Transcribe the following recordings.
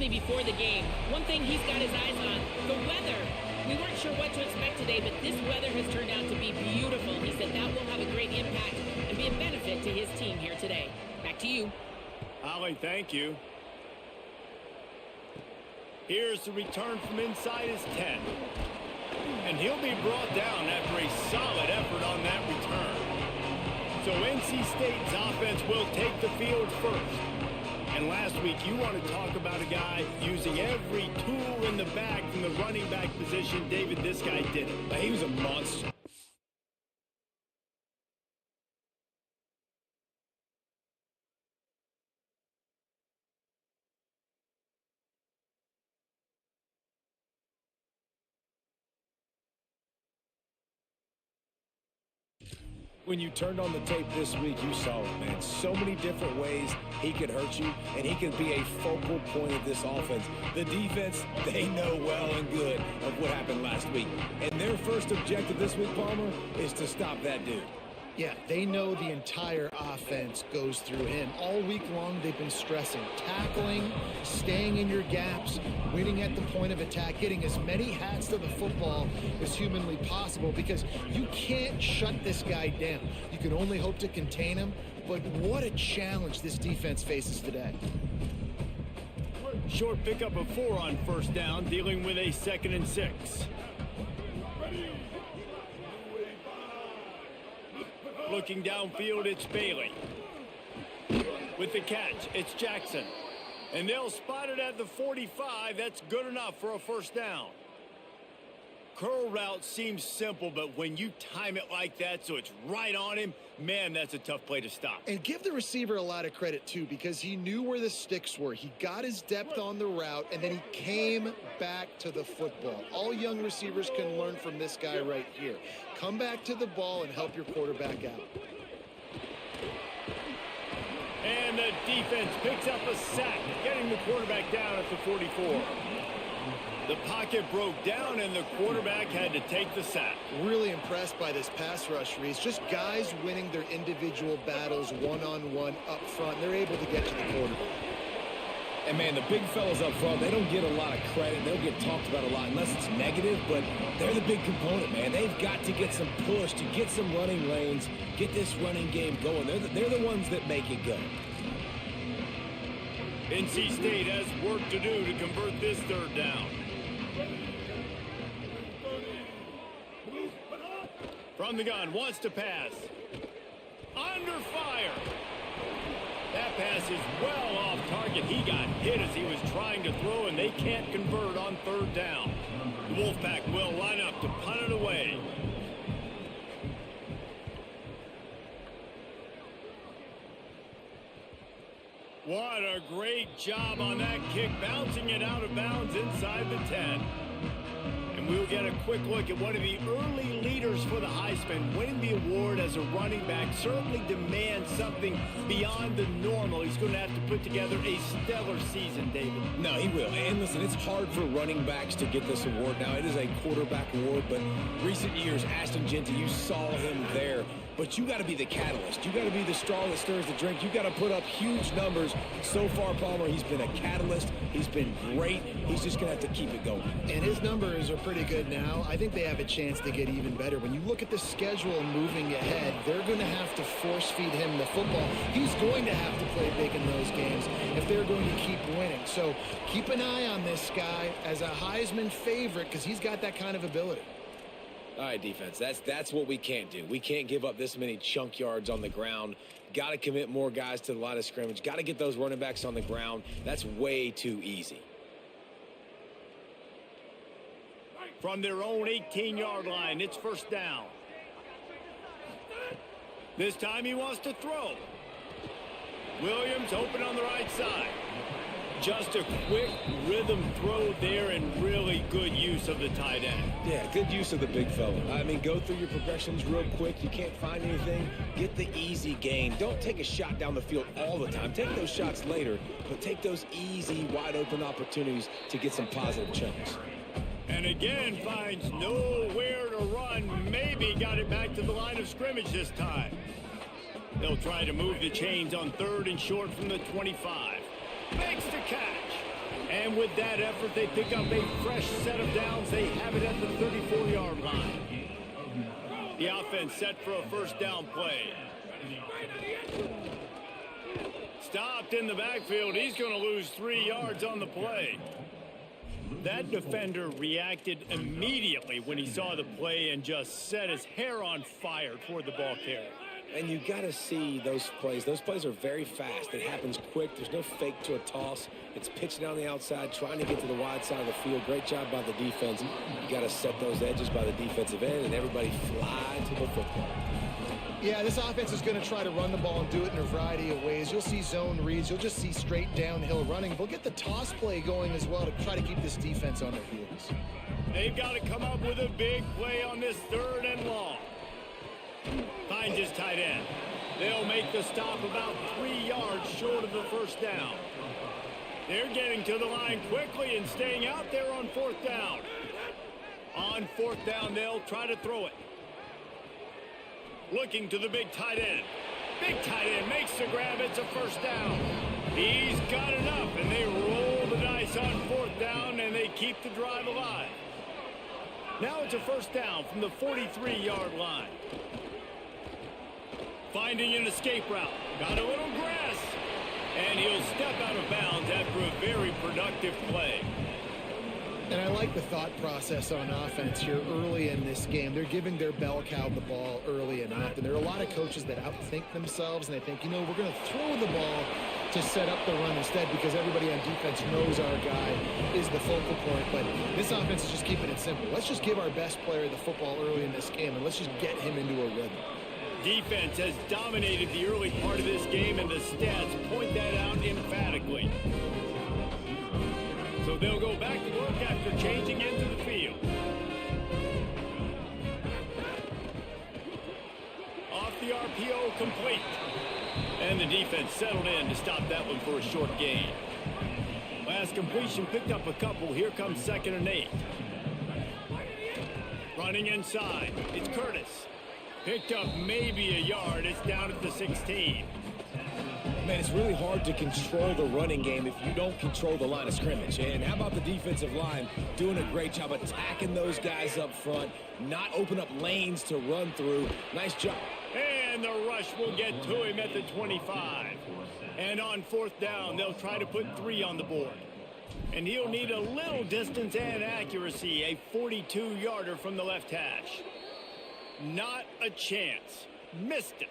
recently before the game. One thing he's got his eyes on, the weather. We weren't sure what to expect today, but this weather has turned out to be beautiful. He said that will have a great impact and be a benefit to his team here today. Back to you. Ollie, thank you. Here's the return from inside his 10. And he'll be brought down after a solid effort on that return. So NC State's offense will take the field first. And last week, you want to talk about a guy using every tool in the bag from the running back position. David, this guy did it. He was a monster. When you turned on the tape this week, you saw it, man. So many different ways he could hurt you, and he can be a focal point of this offense. The defense, they know well and good of what happened last week. And their first objective this week, Palmer, is to stop that dude. Yeah, they know the entire offense goes through him. All week long, they've been stressing, tackling, staying in your gaps, winning at the point of attack, getting as many hats to the football as humanly possible, because you can't shut this guy down. You can only hope to contain him, but what a challenge this defense faces today. Short pickup of 4 on first down, dealing with a 2nd and 6. Looking downfield, it's Bailey. With the catch, it's Jackson. And they'll spot it at the 45. That's good enough for a first down. Curl route seems simple, but when you time it like that so it's right on him, man, that's a tough play to stop. And give the receiver a lot of credit, too, because he knew where the sticks were. He got his depth on the route, and then he came back to the football. All young receivers can learn from this guy right here. Come back to the ball and help your quarterback out. And the defense picks up a sack, getting the quarterback down at the 44. The pocket broke down, and the quarterback had to take the sack. Really impressed by this pass rush, Reese. Just guys winning their individual battles one-on-one up front. They're able to get to the quarterback. And, man, the big fellas up front, they don't get a lot of credit. They'll get talked about a lot unless it's negative, but they're the big component, man. They've got to get some push to get some running lanes, get this running game going. They're the ones that make it go. NC State has work to do to convert this third down. From the gun, wants to pass. Under fire. That pass is well off target. He got hit as he was trying to throw, and they can't convert on third down. The Wolfpack will line up to punt it away. What a great job on that kick, bouncing it out of bounds inside the 10. And we'll get a quick look at one of the early leaders for the Heisman. Winning the award as a running back certainly demands something beyond the normal. He's going to have to put together a stellar season, David. No, he will. And listen, it's hard for running backs to get this award. Now, it is a quarterback award, but recent years, Ashton Genty, you saw him there. But you got to be the catalyst. You got to be the straw that stirs the drink. You got to put up huge numbers. So far, Palmer, he's been a catalyst. He's been great. He's just going to have to keep it going. And his numbers are pretty good now. I think they have a chance to get even better. When you look at the schedule moving ahead, they're going to have to force feed him the football. He's going to have to play big in those games if they're going to keep winning. So keep an eye on this guy as a Heisman favorite because he's got that kind of ability. All right, defense, that's what we can't do. We can't give up this many chunk yards on the ground. Got to commit more guys to the line of scrimmage. Got to get those running backs on the ground. That's way too easy. From their own 18-yard line, it's first down. This time he wants to throw. Williams open on the right side. Just a quick rhythm throw there and really good use of the tight end. Yeah, good use of the big fella. I mean, go through your progressions real quick. You can't find anything. Get the easy gain. Don't take a shot down the field all the time. Take those shots later, but take those easy, wide-open opportunities to get some positive chunks. And again, finds nowhere to run. Maybe got it back to the line of scrimmage this time. They'll try to move the chains on 3rd and short from the 25. Makes the catch. And with that effort, they pick up a fresh set of downs. They have it at the 34-yard line. The offense set for a first down play. Stopped in the backfield. He's going to lose 3 yards on the play. That defender reacted immediately when he saw the play and just set his hair on fire toward the ball carrier. And you got to see those plays. Those plays are very fast. It happens quick. There's no fake to a toss. It's pitched down the outside, trying to get to the wide side of the field. Great job by the defense. You got to set those edges by the defensive end, and everybody fly to the football. Yeah, this offense is going to try to run the ball and do it in a variety of ways. You'll see zone reads. You'll just see straight downhill running. They'll get the toss play going as well to try to keep this defense on their heels. They've got to come up with a big play on this 3rd and long. Finds his tight end. They'll make the stop about 3 yards short of the first down. They're getting to the line quickly and staying out there on 4th down. On 4th down, they'll try to throw it. Looking to the big tight end. Big tight end makes the grab. It's a first down. He's got enough, and they roll the dice on 4th down, and they keep the drive alive. Now it's a first down from the 43-yard line. Finding an escape route. Got a little grass. And he'll step out of bounds after a very productive play. And I like the thought process on offense here early in this game. They're giving their bell cow the ball early and often. There are a lot of coaches that outthink themselves, and they think, you know, we're going to throw the ball to set up the run instead because everybody on defense knows our guy is the focal point. But this offense is just keeping it simple. Let's just give our best player the football early in this game, and let's just get him into a rhythm. Defense has dominated the early part of this game, and the stats point that out emphatically. So they'll go back to work after changing into the field. Off the RPO, complete. And the defense settled in to stop that one for a short gain. Last completion picked up a couple. Here comes 2nd and 8. Running inside. It's Curtis. Picked up maybe a yard. It's down at the 16. Man, it's really hard to control the running game if you don't control the line of scrimmage. And how about the defensive line doing a great job attacking those guys up front, not open up lanes to run through. Nice job. And the rush will get to him at the 25. And on 4th down, they'll try to put 3 on the board. And he'll need a little distance and accuracy, a 42-yarder from the left hash. Not a chance. Missed it.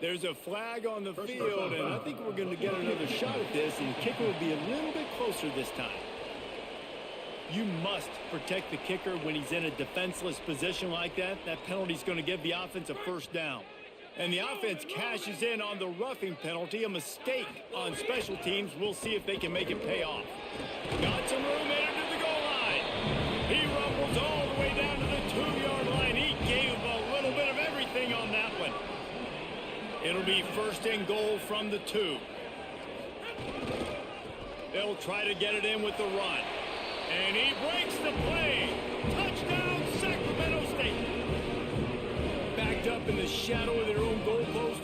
There's a flag on the field, and I think we're going to get another shot at this, and the kicker will be a little bit closer this time. You must protect the kicker when he's in a defenseless position like that. That penalty's going to give the offense a first down. And the offense cashes in on the roughing penalty, a mistake on special teams. We'll see if they can make it pay off. Got some room into the goal line. He rumbles all the way down to the 2-yard line. He gave a little bit of everything on that one. It'll be 1st and goal from the 2. They'll try to get it in with the run. And he breaks the play. Touchdown, Sacramento State. Backed up in the shadow of their own goalpost.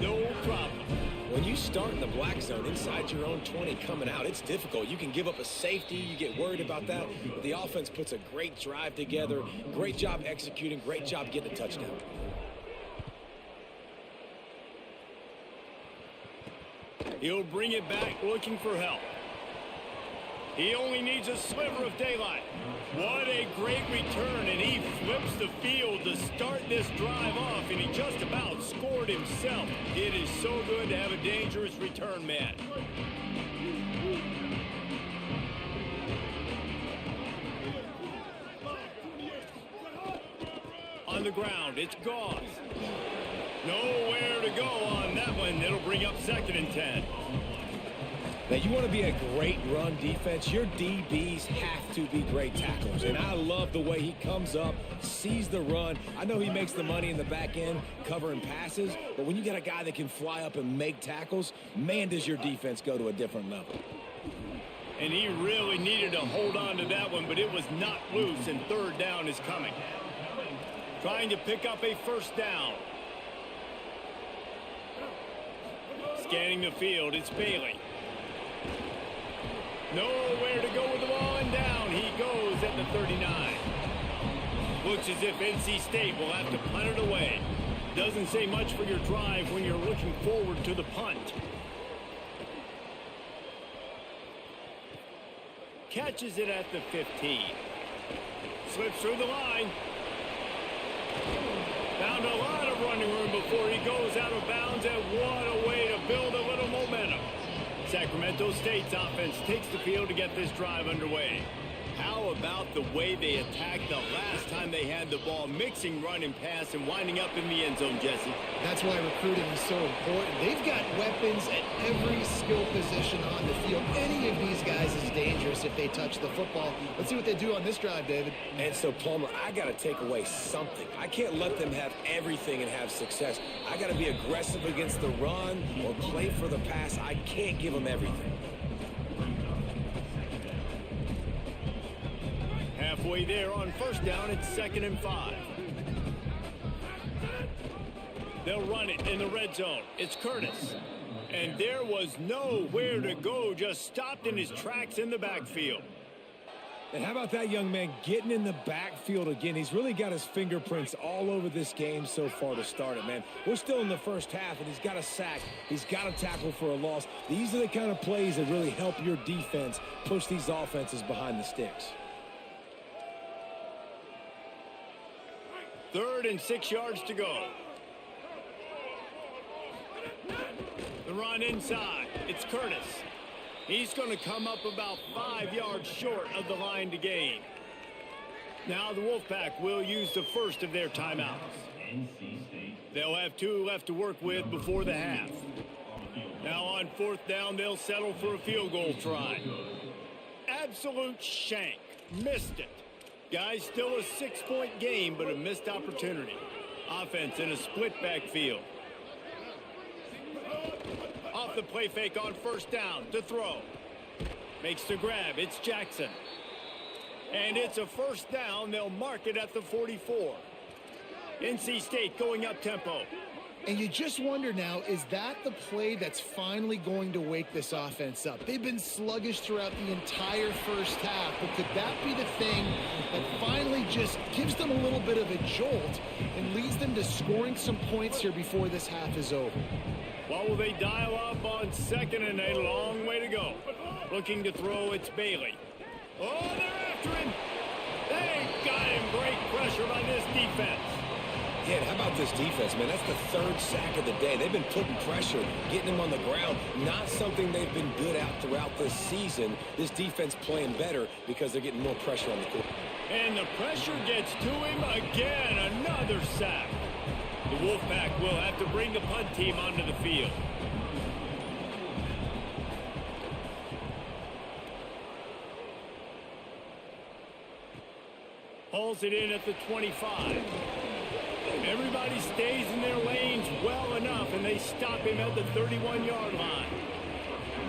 No problem. When you start in the black zone inside your own 20 coming out, it's difficult. You can give up a safety. You get worried about that. But the offense puts a great drive together. Great job executing. Great job getting a touchdown. He'll bring it back looking for help. He only needs a sliver of daylight. What a great return, and he flips the field to start this drive off, and he just about scored himself. It is so good to have a dangerous return man. On the ground, it's Goss. Nowhere to go on that one. It'll bring up 2nd and 10. Now, you want to be a great run defense, your DBs have to be great tacklers. And I love the way he comes up, sees the run. I know he makes the money in the back end covering passes, but when you got a guy that can fly up and make tackles, man, does your defense go to a different level. And he really needed to hold on to that one, but it was not loose, and 3rd down is coming. Trying to pick up a first down. Scanning the field, it's Bailey. Nowhere to go with the ball, and down he goes at the 39. Looks as if NC State will have to punt it away. Doesn't say much for your drive when you're looking forward to the punt. Catches it at the 15. Slips through the line. Found a lot of running room before he goes out of bounds, and what a way to build a little momentum. Sacramento State's offense takes the field to get this drive underway. How about the way they attacked the last time they had the ball, mixing run and pass and winding up in the end zone, Jesse? That's why recruiting is so important. They've got weapons at every skill position on the field. Any of these guys is dangerous if they touch the football. Let's see what they do on this drive, David. And so, Palmer, I got to take away something. I can't let them have everything and have success. I got to be aggressive against the run or play for the pass. I can't give them everything. Halfway there on first down, it's 2nd and 5. They'll run it in the red zone. It's Curtis. And there was nowhere to go, just stopped in his tracks in the backfield. And how about that young man getting in the backfield again? He's really got his fingerprints all over this game so far to start it, man. We're still in the first half, and he's got a sack. He's got a tackle for a loss. These are the kind of plays that really help your defense push these offenses behind the sticks. 3rd and 6 yards to go. The run inside. It's Curtis. He's going to come up about 5 yards short of the line to gain. Now the Wolfpack will use the first of their timeouts. They'll have 2 left to work with before the half. Now on 4th down, they'll settle for a field goal try. Absolute shank. Missed it. Guys, still a 6-point game, but a missed opportunity. Offense in a split backfield. Off the play fake on first down to throw. Makes the grab. It's Jackson. And it's a first down. They'll mark it at the 44. NC State going up tempo. And you just wonder now, is that the play that's finally going to wake this offense up? They've been sluggish throughout the entire first half, but could that be the thing that finally just gives them a little bit of a jolt and leads them to scoring some points here before this half is over? Well, will they dial up on 2nd and a long way to go? Looking to throw, it's Bailey. Oh, they're after him. They got him. Great pressure by this defense. Yeah, how about this defense, man? That's the 3rd sack of the day. They've been putting pressure, getting him on the ground. Not something they've been good at throughout this season. This defense playing better because they're getting more pressure on the court. And the pressure gets to him again. Another sack. The Wolfpack will have to bring the punt team onto the field. Hauls it in at the 25. Everybody stays in their lanes well enough, and they stop him at the 31-yard line.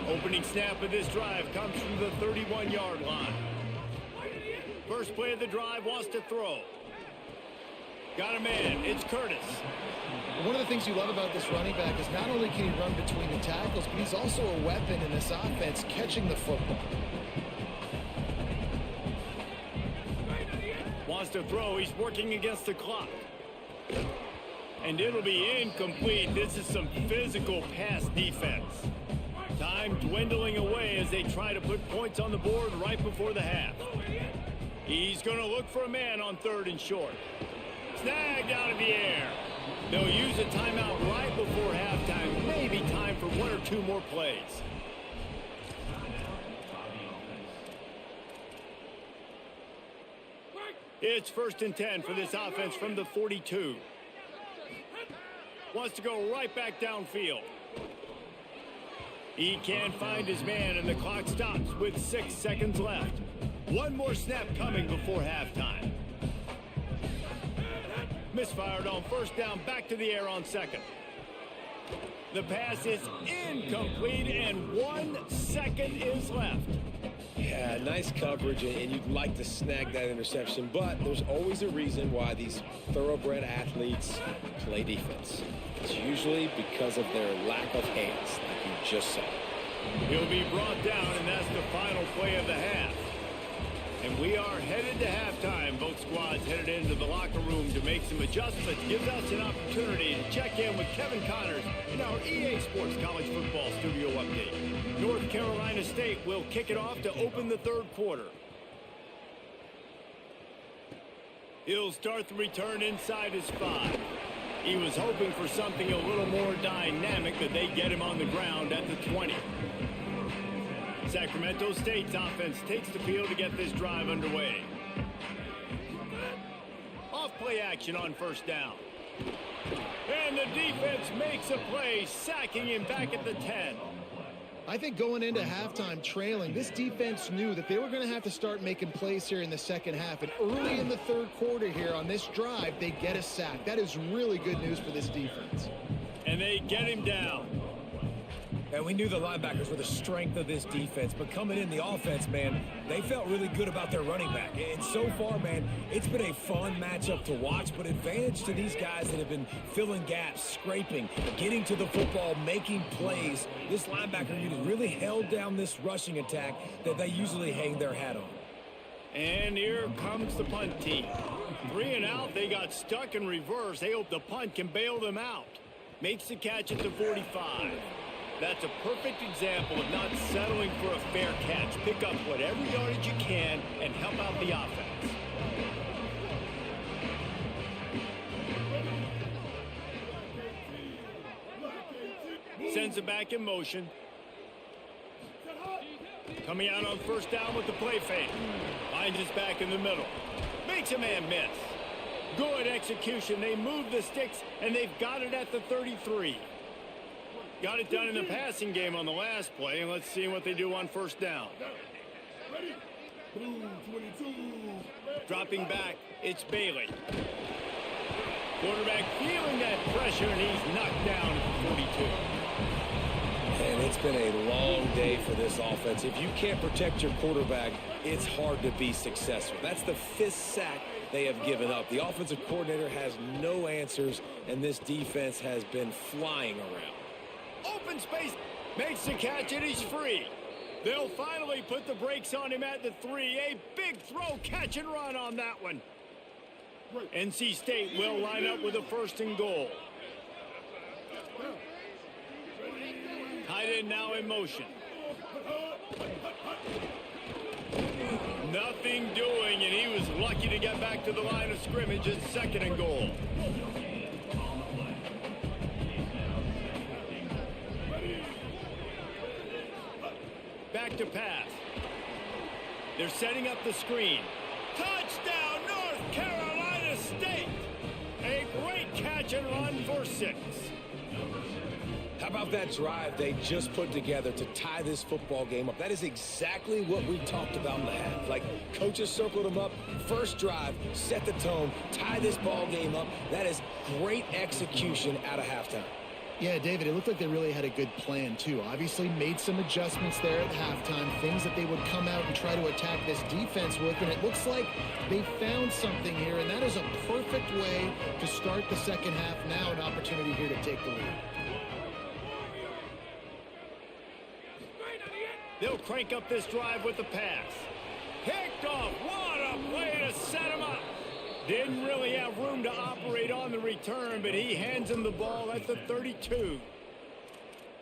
Opening snap of this drive comes from the 31-yard line. First play of the drive, wants to throw. Got a man. It's Curtis. One of the things you love about this running back is not only can he run between the tackles, but he's also a weapon in this offense catching the football. Wants to throw. He's working against the clock. And it'll be incomplete. This is some physical pass defense. Time dwindling away as they try to put points on the board right before the half. He's going to look for a man on 3rd and short. Snagged out of the air. They'll use a timeout right before halftime. Maybe time for 1 or 2 more plays. It's 1st and 10 for this offense from the 42. Wants to go right back downfield. He can't find his man, and the clock stops with 6 seconds left. One more snap coming before halftime. Misfired on first down, back to the air on 2nd. The pass is incomplete, and 1 second is left. Yeah, nice coverage, and you'd like to snag that interception, but there's always a reason why these thoroughbred athletes play defense. It's usually because of their lack of hands, like you just saw. He'll be brought down, and that's the final play of the half. And we are headed to halftime. Both squads headed into the locker room to make some adjustments. Gives us an opportunity to check in with Kevin Connors in our EA Sports College Football Studio Update. North Carolina State will kick it off to open the third quarter. He'll start the return inside his 5. He was hoping for something a little more dynamic, but they get him on the ground at the 20. Sacramento State's offense takes the field to get this drive underway. Off-play action on first down. And the defense makes a play, sacking him back at the 10. I think going into halftime trailing, this defense knew that they were going to have to start making plays here in the second half. And early in the third quarter here on this drive, they get a sack. That is really good news for this defense. And they get him down. And we knew the linebackers were the strength of this defense, but coming in the offense, man, they felt really good about their running back. And so far, man, it's been a fun matchup to watch, but advantage to these guys that have been filling gaps, scraping, getting to the football, making plays. This linebacker unit really held down this rushing attack that they usually hang their hat on. And here comes the punt team. 3 and out, they got stuck in reverse. They hope the punt can bail them out. Makes the catch at the 45. That's a perfect example of not settling for a fair catch. Pick up whatever yardage you can and help out the offense. Sends it back in motion. Coming out on first down with the play fake. Finds his back in the middle. Makes a man miss. Good execution. They move the sticks, and they've got it at the 33. Got it done in the passing game on the last play, and let's see what they do on first down. Dropping back, it's Bailey. Quarterback feeling that pressure, and he's knocked down at the 42. And it's been a long day for this offense. If you can't protect your quarterback, it's hard to be successful. That's the 5th sack they have given up. The offensive coordinator has no answers, and this defense has been flying around. Open space, makes the catch, and he's free. They'll finally put the brakes on him at the 3. A big throw, catch and run on that one. NC State will line up with a 1st and goal. Tight end now in motion. Nothing doing, and he was lucky to get back to the line of scrimmage at 2nd and goal. Back to pass. They're setting up the screen. Touchdown, North Carolina State! A great catch and run for 6. How about that drive they just put together to tie this football game up? That is exactly what we talked about in the half. Like, coaches circled them up. First drive, set the tone, tie this ball game up. That is great execution out of halftime. Yeah, David, it looked like they really had a good plan, too. Obviously made some adjustments there at halftime, things that they would come out and try to attack this defense with, and it looks like they found something here, and that is a perfect way to start the second half. Now an opportunity here to take the lead. They'll crank up this drive with the pass. Picked off. What a play to set him up. Didn't really have room to operate on the return, but he hands him the ball at the 32.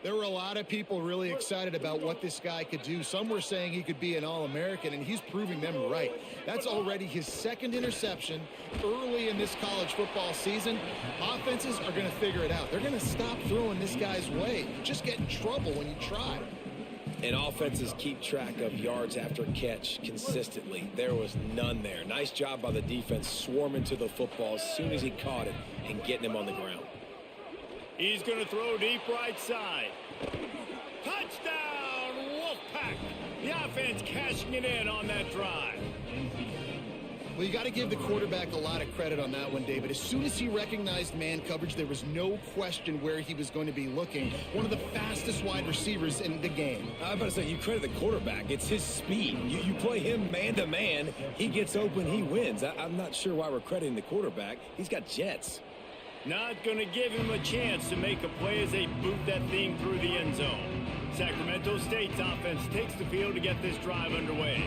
There were a lot of people really excited about what this guy could do. Some were saying he could be an All-American, and he's proving them right. That's already his 2nd interception early in this college football season. Offenses are going to figure it out. They're going to stop throwing this guy's way. You just get in trouble when you try. And offenses keep track of yards after catch consistently. There was none there. Nice job by the defense swarming to the football as soon as he caught it and getting him on the ground. He's going to throw deep right side. Touchdown, Wolfpack. The offense cashing it in on that drive. Well, you got to give the quarterback a lot of credit on that one, David. As soon as he recognized man coverage, there was no question where he was going to be looking. One of the fastest wide receivers in the game. I was about to say, you credit the quarterback. It's his speed. You play him man-to-man, he gets open, he wins. I'm not sure why we're crediting the quarterback. He's got jets. Not going to give him a chance to make a play as they boot that thing through the end zone. Sacramento State's offense takes the field to get this drive underway.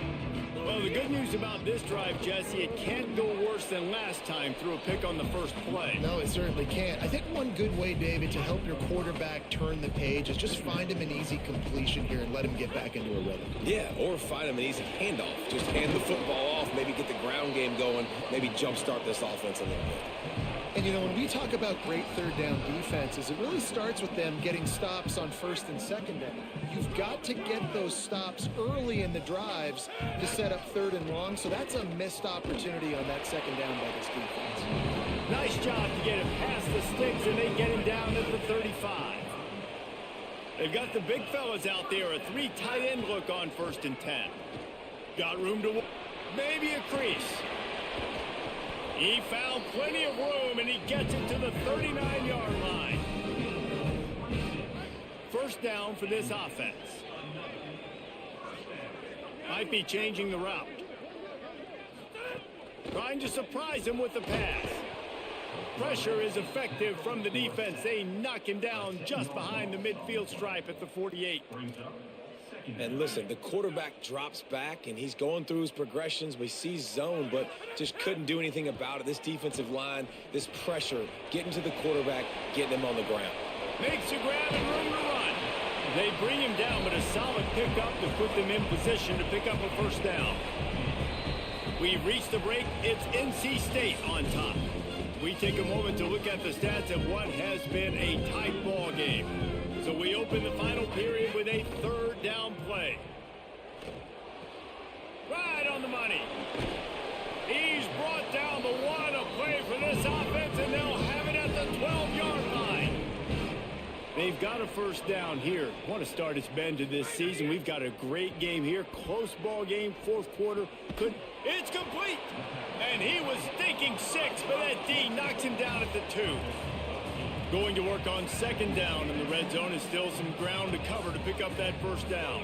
Well, the good news about this drive, Jesse, it can't go worse than last time through a pick on the first play. No, it certainly can't. I think one good way, David, to help your quarterback turn the page is just find him an easy completion here and let him get back into a rhythm. Yeah, or find him an easy handoff. Just hand the football off, maybe get the ground game going, maybe jumpstart this offense a little bit. And, you know, when we talk about great third down defenses, it really starts with them getting stops on first and second down. You've got to get those stops early in the drives to set up third and long, so that's a missed opportunity on that second down by this defense. Nice job to get him past the sticks, and they get him down at the 35. They've got the big fellas out there, a 3 tight end look on first and 10. Got room to maybe a crease. He found plenty of room, and he gets it to the 39-yard line. First down for this offense. Might be changing the route. Trying to surprise him with the pass. Pressure is effective from the defense. They knock him down just behind the midfield stripe at the 48. And listen, the quarterback drops back, and he's going through his progressions. We see zone, but just couldn't do anything about it. This defensive line, this pressure, getting to the quarterback, getting him on the ground. Makes a grab and room to run. They bring him down, but a solid pickup to put them in position to pick up a first down. We've reached the break. It's NC State on top. We take a moment to look at the stats of what has been a tight ball game. So we open the final period with a third down play. Right on the money. He's brought down the one, a play for this offense, and they'll have it at the 12-yard line. They've got a first down here. Want to start its bend to this season. We've got a great game here. Close ball game, fourth quarter. It's complete. And he was thinking 6, but that D knocks him down at the 2. Going to work on second down, and the red zone is still some ground to cover to pick up that first down.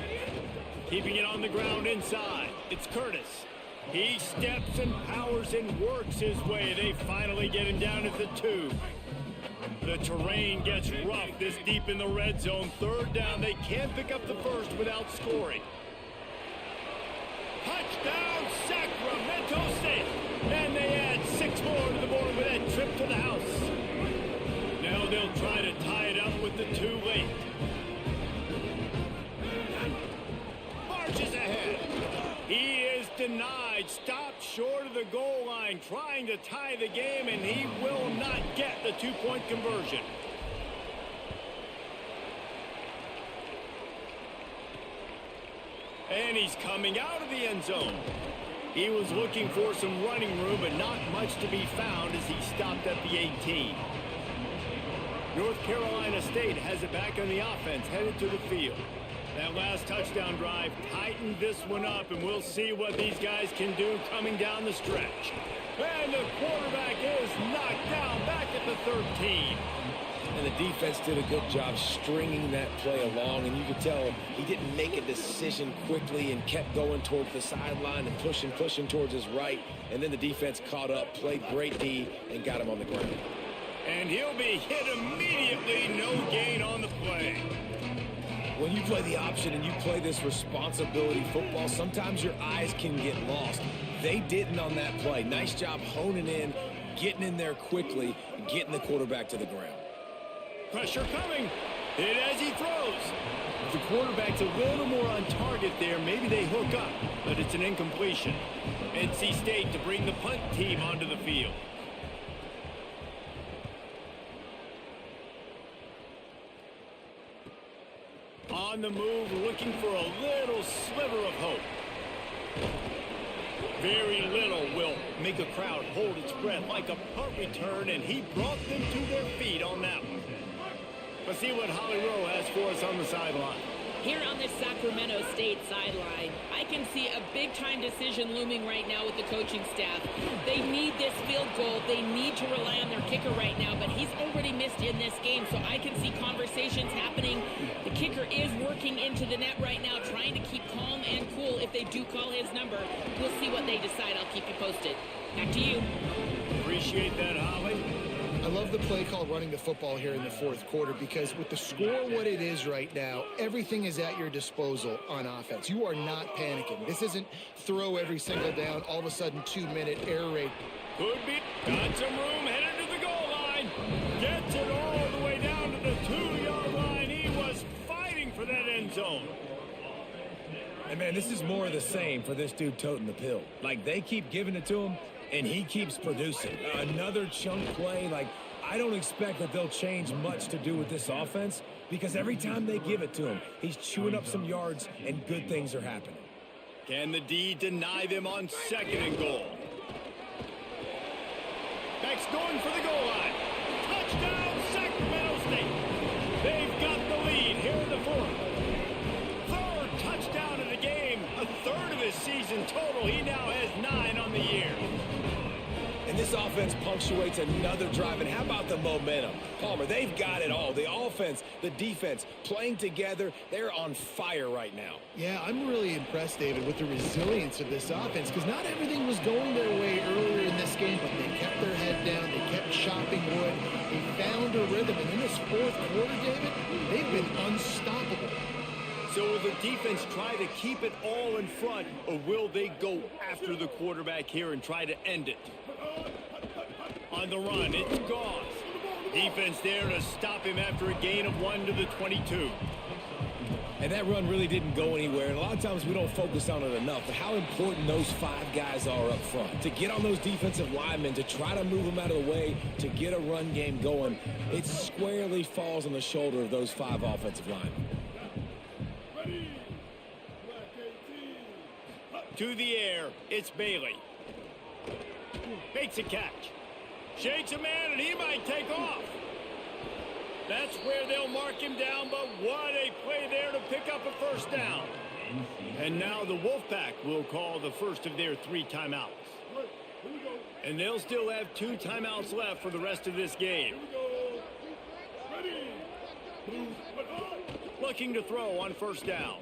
Keeping it on the ground inside. It's Curtis. He steps and powers and works his way. They finally get him down at the 2. The terrain gets rough this deep in the red zone. Third down. They can't pick up the first without scoring. Touchdown, Sacramento State. And they add 6 more to the board with that trip to the house. Now they'll try to tie it up with the 2 late. Marches ahead. He is denied. Stopped short of the goal line. Trying to tie the game, and he will not get the 2-point conversion. And he's coming out of the end zone. He was looking for some running room, but not much to be found as he stopped at the 18. North Carolina State has it back on the offense, headed to the field. That last touchdown drive tightened this one up, and we'll see what these guys can do coming down the stretch. And the quarterback is knocked down back at the 13. And the defense did a good job stringing that play along, and you could tell he didn't make a decision quickly and kept going towards the sideline and pushing towards his right. And then the defense caught up, played great D, and got him on the ground. And he'll be hit immediately. No gain on the play. When you play the option and you play this responsibility football, sometimes your eyes can get lost. They didn't on that play. Nice job honing in, getting in there quickly, getting the quarterback to the ground. Pressure coming. Hit as he throws. If the quarterback's a little more on target there, maybe they hook up, but it's an incompletion. NC State to bring the punt team onto the field. On the move, looking for a little sliver of hope. Very little will make a crowd hold its breath like a punt return, and he brought them to their feet on that one. Let's see what Holly Rowe has for us on the sideline. Here on the Sacramento State sideline, I can see a big-time decision looming right now with the coaching staff. They need this field goal. They need to rely on their kicker right now, but he's already missed in this game, so I can see conversations happening. The kicker is working into the net right now, trying to keep calm and cool if they do call his number. We'll see what they decide. I'll keep you posted. Back to you. Appreciate that, Holly. I love the play called running the football here in the fourth quarter because with the score what it is right now, everything is at your disposal on offense. You are not panicking. This isn't throw every single down, all of a sudden 2-minute air raid. Could be. Got some room, headed to the goal line. Gets it all the way down to the 2-yard line. He was fighting for that end zone. And, man, this is more of the same for this dude toting the pill. Like, they keep giving it to him, and he keeps producing. Another chunk play. Like, I don't expect that they'll change much to do with this offense because every time they give it to him, he's chewing up some yards, and good things are happening. Can the D deny them on 2nd and goal? Back's going for the goal line. Touchdown, Sacramento State. They've got the lead here in the 4th. Third touchdown of the game. A third of his season total. He now has 9 on the year. And this offense punctuates another drive. And how about the momentum? Palmer, they've got it all. The offense, the defense, playing together. They're on fire right now. Yeah, I'm really impressed, David, with the resilience of this offense because not everything was going their way earlier in this game, but they kept their head down. They kept chopping wood. They found a rhythm. And in this fourth quarter, David, they've been unstoppable. So will the defense try to keep it all in front, or will they go after the quarterback here and try to end it? On the run, it's Goss. Defense there to stop him after a gain of 1 to the 22. And that run really didn't go anywhere. And a lot of times we don't focus on it enough. But how important those 5 guys are up front. To get on those defensive linemen, to try to move them out of the way, to get a run game going, it squarely falls on the shoulder of those 5 offensive linemen. To the air, it's Bailey. Makes a catch. Shakes a man, and he might take off. That's where they'll mark him down, but what a play there to pick up a first down. And now the Wolfpack will call the first of their 3 timeouts. And they'll still have 2 timeouts left for the rest of this game. Looking to throw on first down.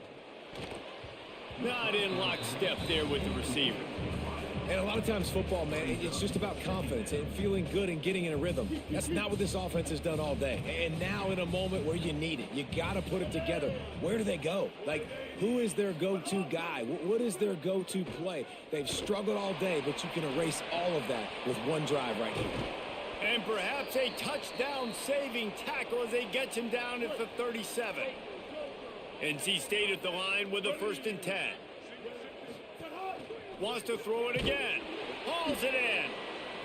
Not in lockstep there with the receiver. And a lot of times football, man, it's just about confidence and feeling good and getting in a rhythm. That's not what this offense has done all day. And now in a moment where you need it, you got to put it together. Where do they go? Like, who is their go-to guy? What is their go-to play? They've struggled all day, but you can erase all of that with one drive right here. And perhaps a touchdown-saving tackle as they get him down at the 37. NC State at the line with a 1st and 10. Wants to throw it again. Hauls it in.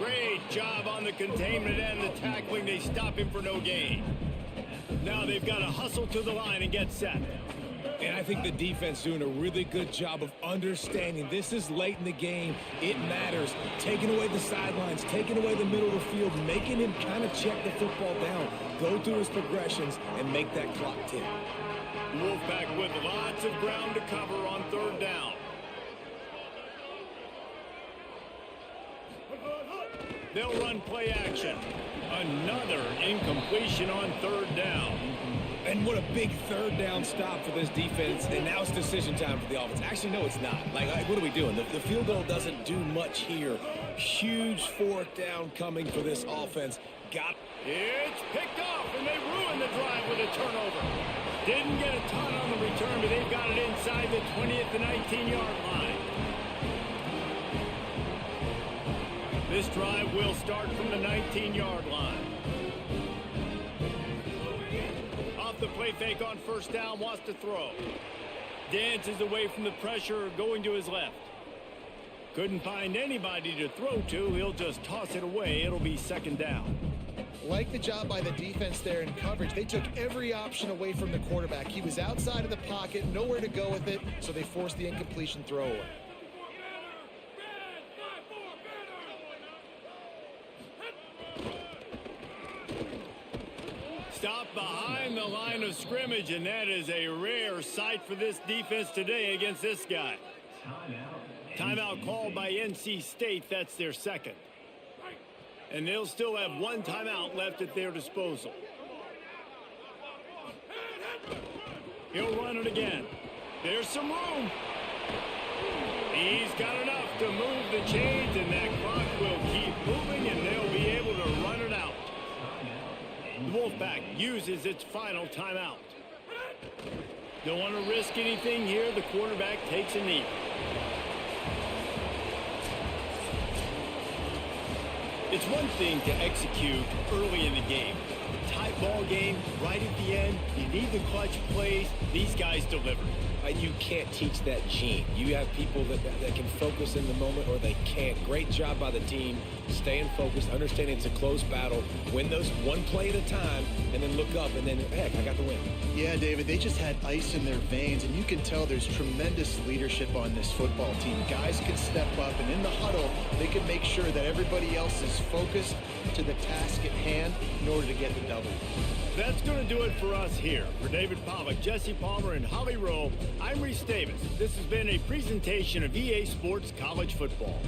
Great job on the containment and the tackling. They stop him for no gain. Now they've got to hustle to the line and get set. And I think the defense doing a really good job of understanding this is late in the game. It matters. Taking away the sidelines, taking away the middle of the field, making him kind of check the football down, go through his progressions, and make that clock tick. Wolfpack with lots of ground to cover on 3rd down. They'll run play action. Another incompletion on 3rd down. And what a big 3rd down stop for this defense. And now it's decision time for the offense. Actually, no, it's not. Like what are we doing? The field goal doesn't do much here. Huge 4th down coming for this offense. It's picked off, and they ruin the drive with a turnover. Didn't get a ton on the return, but they've got it inside the 20th to 19-yard line. This drive will start from the 19-yard line. Off the play fake on 1st down, wants to throw. Dances away from the pressure, going to his left. Couldn't find anybody to throw to. He'll just toss it away. It'll be 2nd down. Like the job by the defense there in coverage. They took every option away from the quarterback. He was outside of the pocket, nowhere to go with it, so they forced the incompletion throwaway. Stop behind the line of scrimmage, and that is a rare sight for this defense today against this guy. Timeout called by NC State. That's their 2nd. And they'll still have 1 timeout left at their disposal. He'll run it again. There's some room. He's got enough to move the chains, and that clock will keep moving, and they'll be able to run it out. The Wolfpack uses its final timeout. Don't want to risk anything here. The quarterback takes a knee. It's one thing to execute early in the game. Tight ball game, right at the end. You need the clutch plays. These guys deliver. And you can't teach that gene. You have people that can focus in the moment or they can't. Great job by the team, staying focused, understanding it's a close battle, win those one play at a time, and then look up, and then, heck, I got the win. Yeah, David, they just had ice in their veins, and you can tell there's tremendous leadership on this football team. Guys can step up, and in the huddle, they can make sure that everybody else is focused to the task at hand in order to get the W. That's going to do it for us here. For David Pollock, Jesse Palmer, and Holly Rowe, I'm Reese Davis. This has been a presentation of EA Sports College Football.